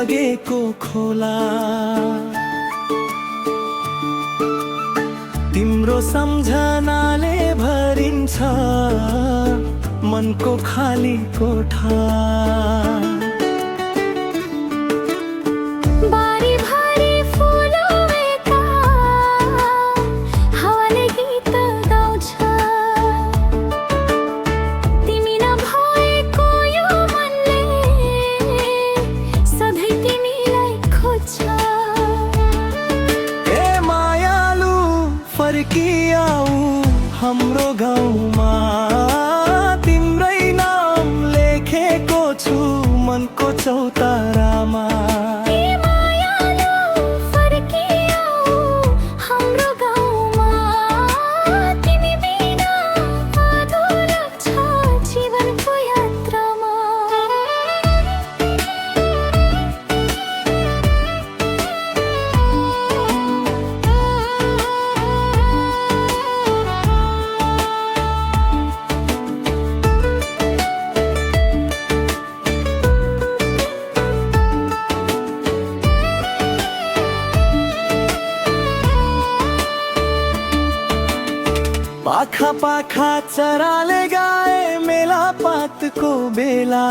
बगेको खोला। तिम्रो सम्झनाले भरिन्छ मनको खाली कोठा। फर्किआऊ हाम्रो गाउँमा, तिम्रै नाम लेखेको छु मनको चौतारामा। पाखा पाखा चराले गाए मेला पातको बेला।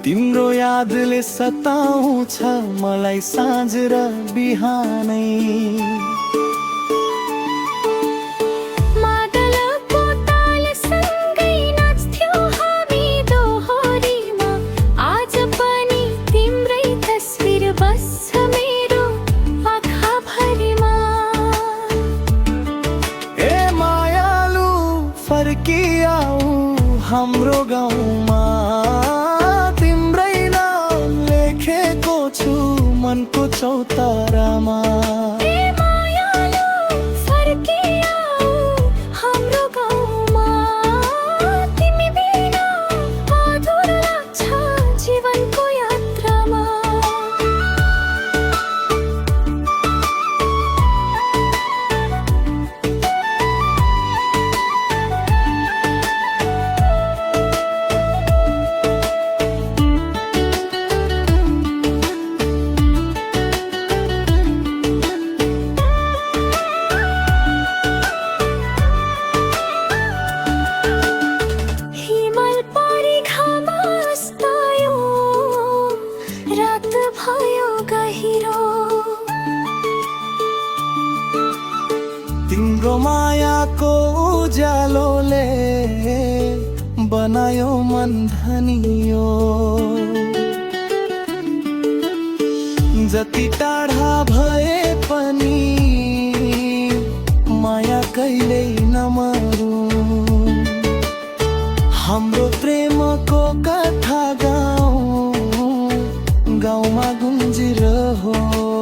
तिम्रो यादले सताउँछ मलाई साँझ र बिहानै। फर्किआऊ हाम्रो गाउँमा, तिम्रै नाम लेखेको छु मनको चौतारामा। तिम्रो मायाको उज्यालोले बनायो मन धनियो। जति टाढा भए पनि माया कहिल्यै नमरु। हाम्रो प्रेमको कथा गाउँ गाउँमा गुन्जिरहोस्।